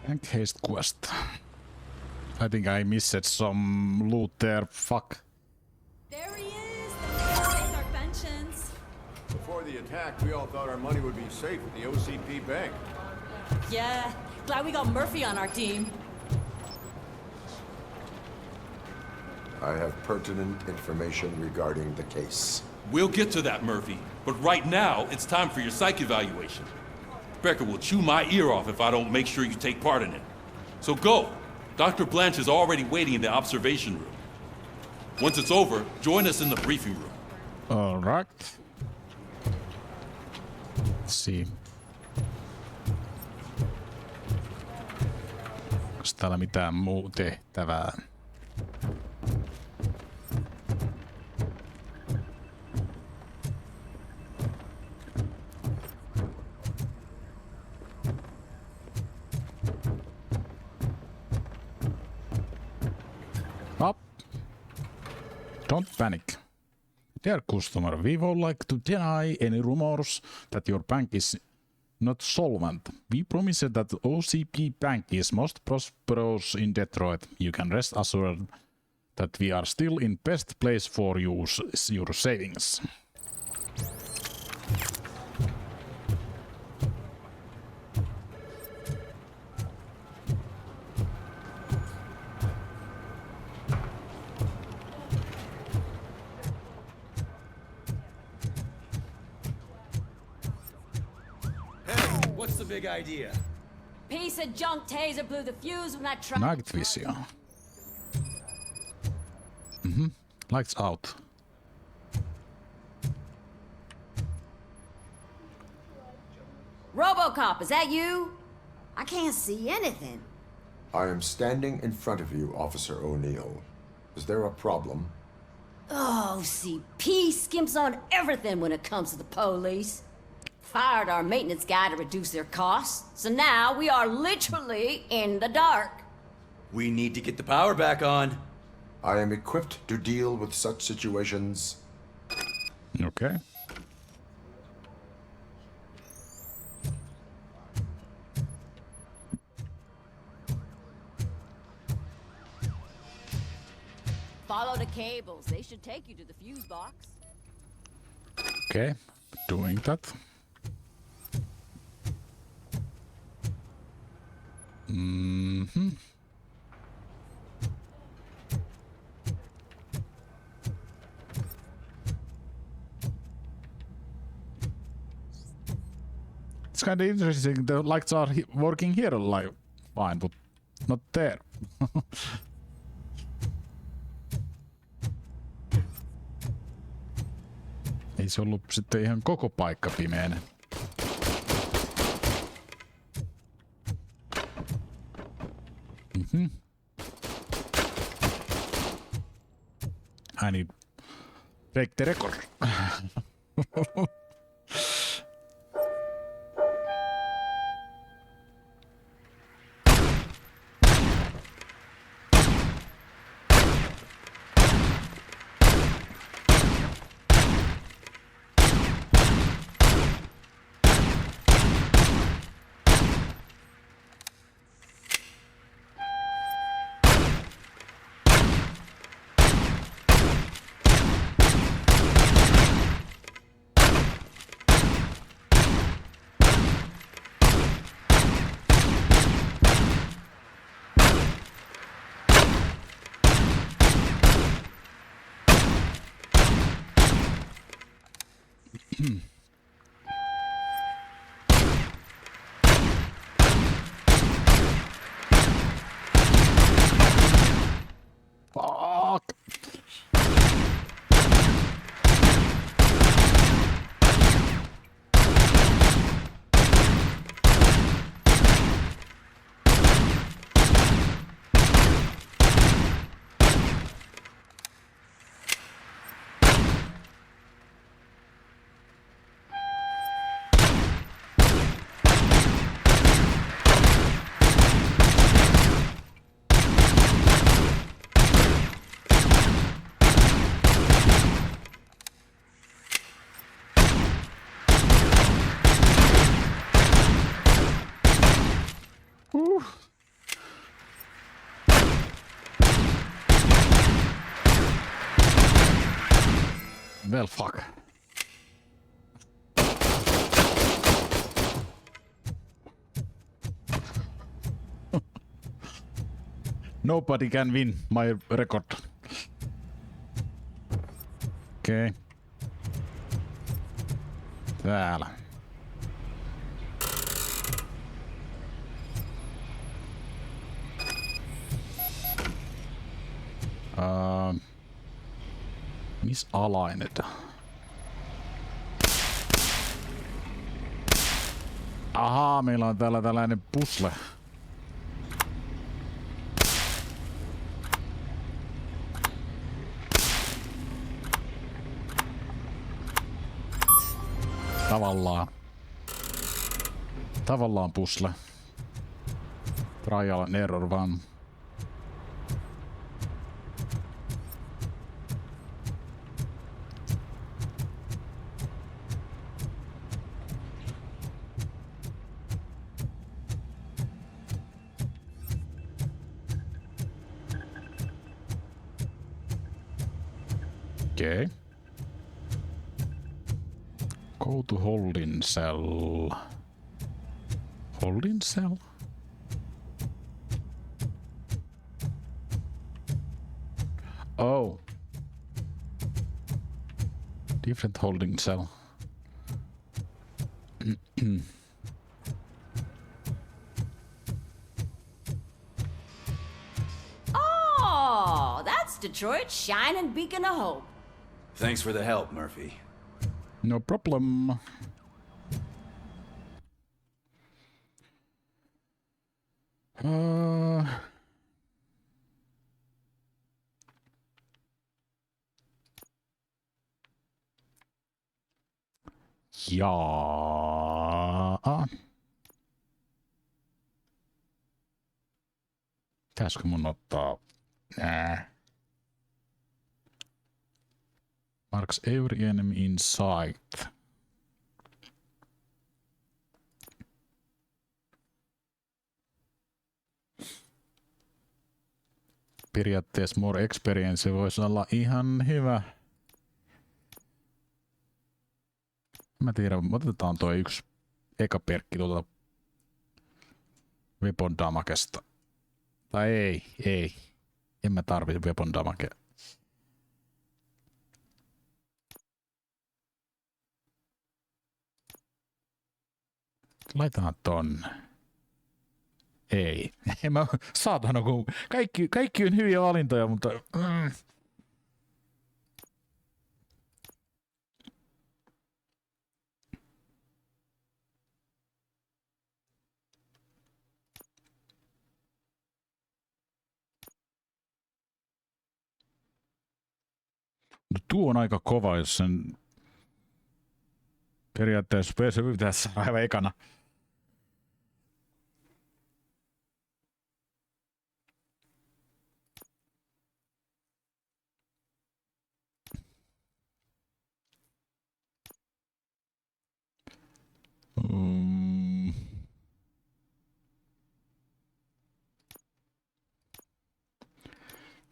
Bank haste quest. I think I missed some loot there. Fuck. There he is! The our pensions. Before the attack, we all thought our money would be safe at the OCP bank. Yeah, glad we got Murphy on our team. I have pertinent information regarding the case. We'll get to that, Murphy. But right now, it's time for your psych evaluation. Becker will chew my ear off if I don't make sure you take part in it. So go. Dr. Blanche is already waiting in the observation room. Once it's over, join us in the briefing room. All right. Let's see. Onko täällä mitään muu tehtävää? Up. Don't panic. Dear customer, we would like to deny any rumors that your bank is not solvent. We promise that OCP Bank is most prosperous in Detroit. You can rest assured that we are still in best place for your savings. What's the big idea? Piece of junk taser blew the fuse when I tried. Night vision. Lights out. RoboCop, is that you? I can't see anything. I am standing in front of you, Officer O'Neill. Is there a problem? Oh, CP skimps on everything when it comes to the police. Fired our maintenance guy to reduce their costs, so now we are literally in the dark. We need to get the power back on. I am equipped to deal with such situations. Okay. Follow the cables. They should take you to the fuse box. Okay. Doing that. It's kind of interesting. The lights are working here like fine, but not there. Ei se ollut sitten ihan koko paikka pimeänä. I need break the record. Fuck. Well, fuck. Nobody can win my record. Okei. Okay. Täällä. Miss alainen? Ahaa, meillä on täällä tällainen pusle. Tavallaan pusle. Trial and error vaan. Okay. Go to holding cell. Holding cell? Oh. Different holding cell. Oh, that's Detroit's shining beacon of hope. Thanks for the help, Murphy. No problem. Jaa. Pitäisikö mun ottaa? Marks every enemy in sight. Periaatteessa more experience voisi olla ihan hyvä. Mä tiedän, otetaan toi yksi eka perkki tuolta weapon damagesta. Tai ei. En mä tarvitse weapon damagea. Laitetaan tonne. Ei. Mä saatana, kun kaikki on hyviä valintoja, mutta... No tuo on aika kova, jos sen periaatteessa se pitäisi saada aivan ekana.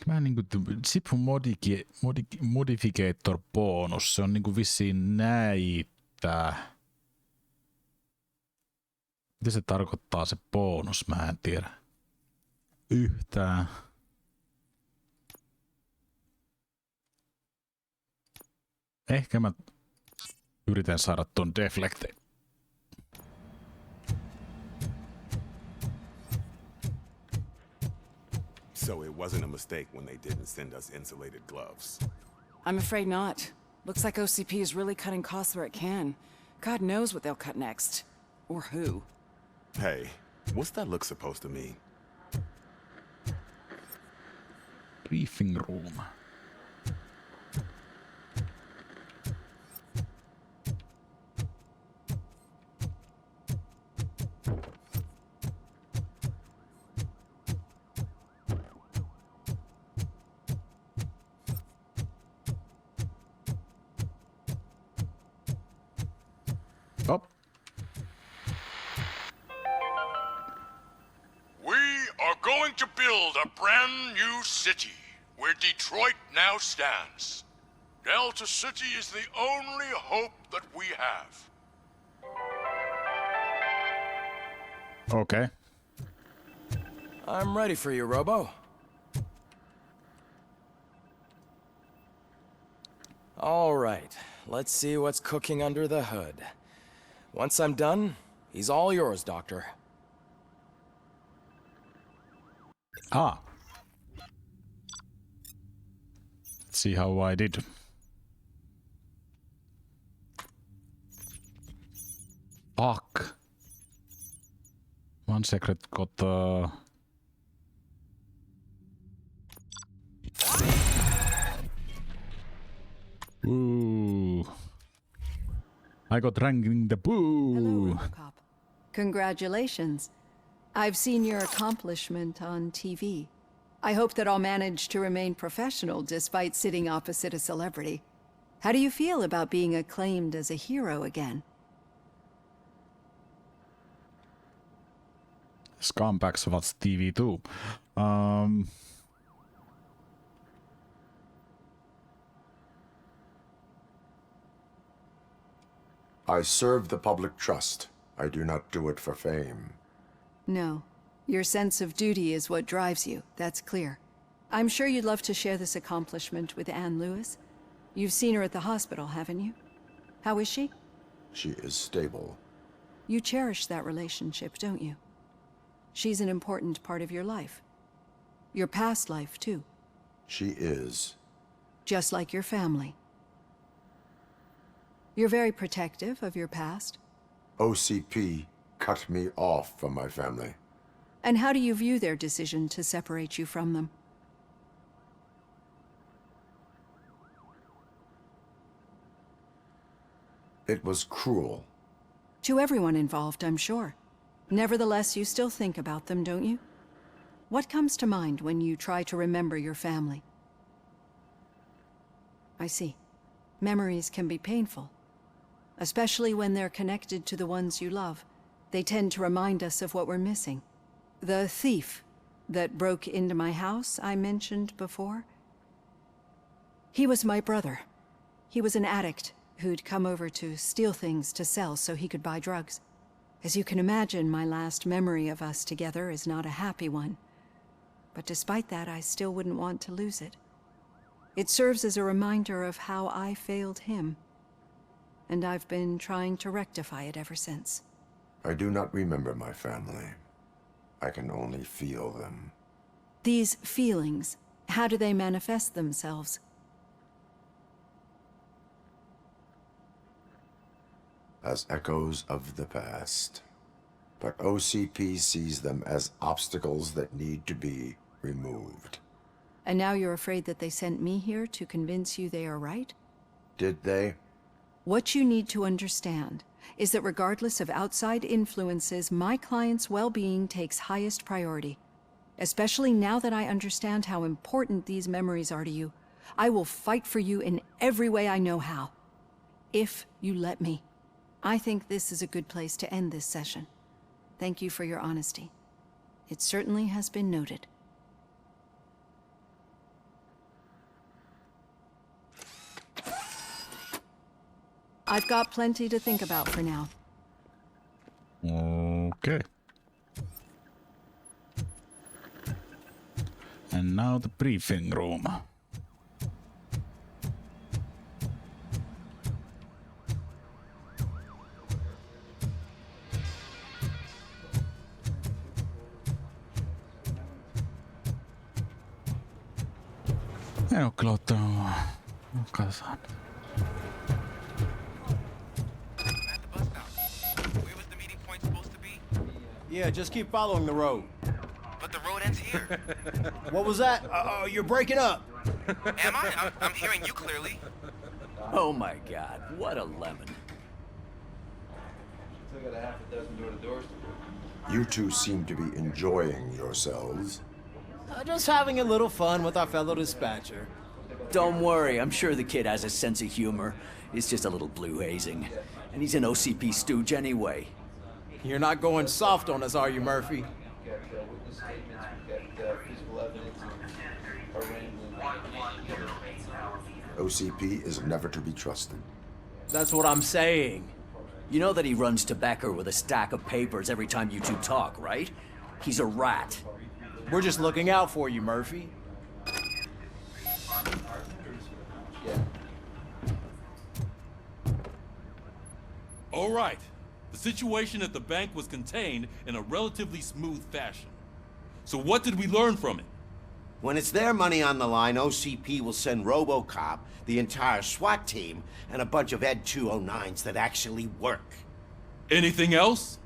Mä niinku Zip Modificator bonus, se on niinku vissiin näitä. Mitä se tarkoittaa se bonus, mä en tiedä. Yhtään. Ehkä mä yritän saada ton deflectin. So it wasn't a mistake when they didn't send us insulated gloves. I'm afraid not. Looks like OCP is really cutting costs where it can. God knows what they'll cut next. Or who. Hey, what's that look supposed to mean? Briefing room. Oh. We are going to build a brand new city where Detroit now stands. Delta City is the only hope that we have. Okay. I'm ready for you, Robo. All right, let's see what's cooking under the hood. Once I'm done, he's all yours, Doctor. Ah. Let's see how I did. Fuck. One secret got Ooh. I got ranking the boo. Hello, RoboCop. Congratulations. I've seen your accomplishment on TV. I hope that I'll manage to remain professional despite sitting opposite a celebrity. How do you feel about being acclaimed as a hero again? Scumbags watch TV too. I serve the public trust. I do not do it for fame. No. Your sense of duty is what drives you, that's clear. I'm sure you'd love to share this accomplishment with Anne Lewis. You've seen her at the hospital, haven't you? How is she? She is stable. You cherish that relationship, don't you? She's an important part of your life. Your past life, too. She is. Just like your family. You're very protective of your past. OCP cut me off from my family. And how do you view their decision to separate you from them? It was cruel. To everyone involved, I'm sure. Nevertheless, you still think about them, don't you? What comes to mind when you try to remember your family? I see. Memories can be painful. Especially when they're connected to the ones you love. They tend to remind us of what we're missing. The thief that broke into my house I mentioned before? He was my brother. He was an addict who'd come over to steal things to sell so he could buy drugs. As you can imagine, my last memory of us together is not a happy one. But despite that, I still wouldn't want to lose it. It serves as a reminder of how I failed him. And I've been trying to rectify it ever since. I do not remember my family. I can only feel them. These feelings, how do they manifest themselves? As echoes of the past. But OCP sees them as obstacles that need to be removed. And now you're afraid that they sent me here to convince you they are right? Did they? What you need to understand is that regardless of outside influences, my client's well-being takes highest priority. Especially now that I understand how important these memories are to you, I will fight for you in every way I know how. If you let me. I think this is a good place to end this session. Thank you for your honesty. It certainly has been noted. I've got plenty to think about for now. Okay. And now the briefing room. En oo kyllä ottanut. Katsotaan. Yeah, just keep following the road. But the road ends here. What was that? You're breaking up. Am I? I'm hearing you clearly. Oh my god, what a lemon. Still got a half a dozen door-to-doors to do. You two seem to be enjoying yourselves. Just having a little fun with our fellow dispatcher. Don't worry, I'm sure the kid has a sense of humor. It's just a little blue hazing. And he's an OCP stooge anyway. You're not going soft on us, are you, Murphy? OCP is never to be trusted. That's what I'm saying. You know that he runs to Becker with a stack of papers every time you two talk, right? He's a rat. We're just looking out for you, Murphy. All right. The situation at the bank was contained in a relatively smooth fashion. So what did we learn from it? When it's their money on the line, OCP will send RoboCop, the entire SWAT team, and a bunch of Ed 209s that actually work. Anything else?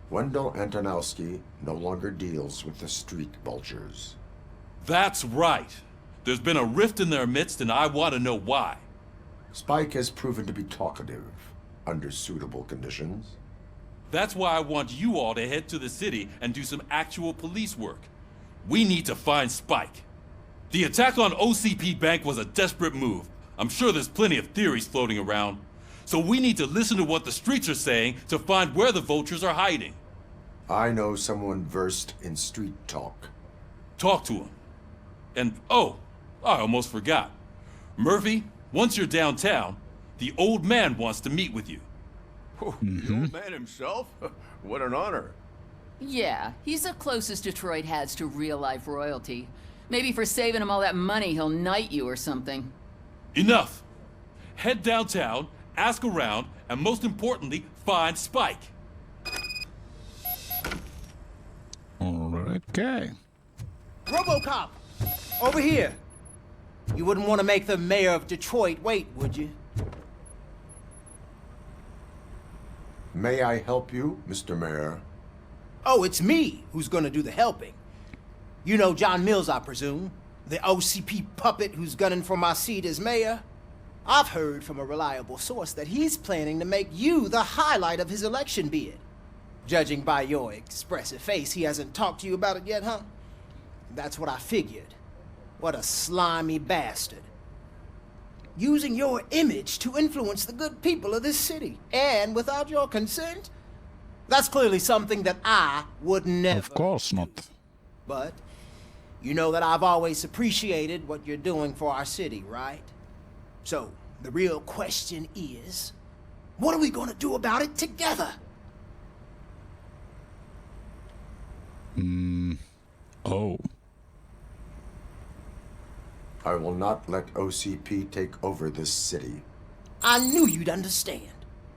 Wendell Antonowski no longer deals with the street vultures. That's right. There's been a rift in their midst, and I want to know why. Spike has proven to be talkative under suitable conditions. That's why I want you all to head to the city and do some actual police work. We need to find Spike. The attack on OCP Bank was a desperate move. I'm sure there's plenty of theories floating around. So we need to listen to what the streets are saying to find where the vultures are hiding. I know someone versed in street talk. Talk to him. And, oh, I almost forgot. Murphy, once you're downtown, the old man wants to meet with you. Oh, the old man himself? What an honor. Yeah, he's the closest Detroit has to real-life royalty. Maybe for saving him all that money, he'll knight you or something. Enough! Head downtown, ask around, and most importantly, find Spike. Okay. RoboCop! Over here! You wouldn't want to make the mayor of Detroit wait, would you? May I help you, Mr. Mayor? Oh, it's me who's gonna do the helping. You know John Mills, I presume? The OCP puppet who's gunning for my seat as mayor? I've heard from a reliable source that he's planning to make you the highlight of his election bid. Judging by your expressive face, he hasn't talked to you about it yet, huh? That's what I figured. What a slimy bastard. Using your image to influence the good people of this city, and without your consent? That's clearly something that I would never. Of course not. But you know that I've always appreciated what you're doing for our city, right? So, the real question is, what are we gonna do about it together? Oh. I will not let OCP take over this city. I knew you'd understand.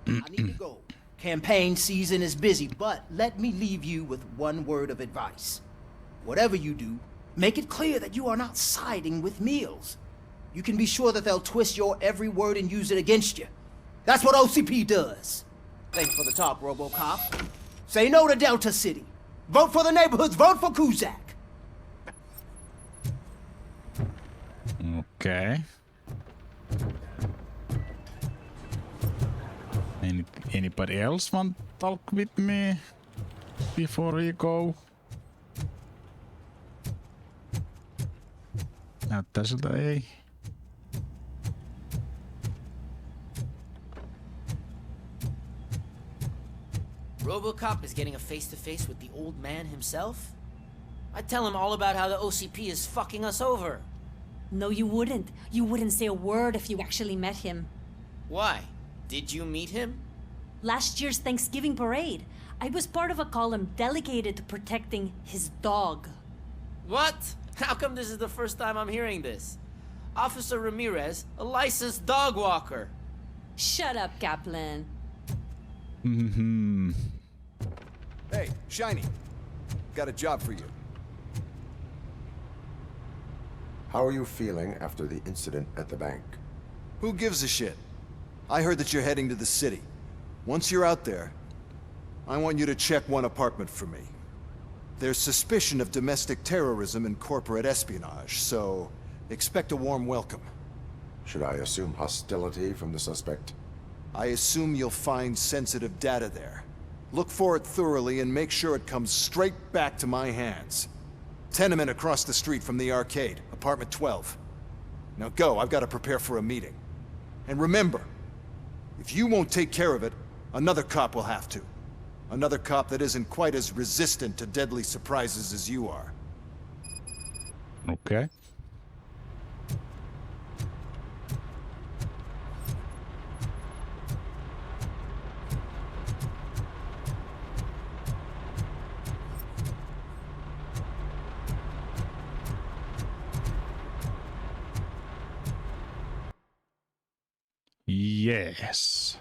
I need to go. Campaign season is busy, but let me leave you with one word of advice. Whatever you do, make it clear that you are not siding with Mills. You can be sure that they'll twist your every word and use it against you. That's what OCP does. Thanks for the talk, RoboCop. Say no to Delta City. Vote for the neighborhoods. Vote for Kuzak. Okay. Anybody else want to talk with me before we go? Näyttää siltä ei. RoboCop is getting a face-to-face with the old man himself? I'd tell him all about how the OCP is fucking us over. No, you wouldn't. You wouldn't say a word if you actually met him. Why? Did you meet him? Last year's Thanksgiving parade, I was part of a column delegated to protecting his dog. What? How come this is the first time I'm hearing this? Officer Ramirez, a licensed dog walker. Shut up, Kaplan. Hey, Shiny. Got a job for you. How are you feeling after the incident at the bank? Who gives a shit? I heard that you're heading to the city. Once you're out there, I want you to check one apartment for me. There's suspicion of domestic terrorism and corporate espionage, so expect a warm welcome. Should I assume hostility from the suspect? I assume you'll find sensitive data there. Look for it thoroughly and make sure it comes straight back to my hands. Tenement across the street from the arcade, apartment 12. Now go, I've got to prepare for a meeting. And remember, if you won't take care of it, another cop will have to. Another cop that isn't quite as resistant to deadly surprises as you are. Okay. Yes.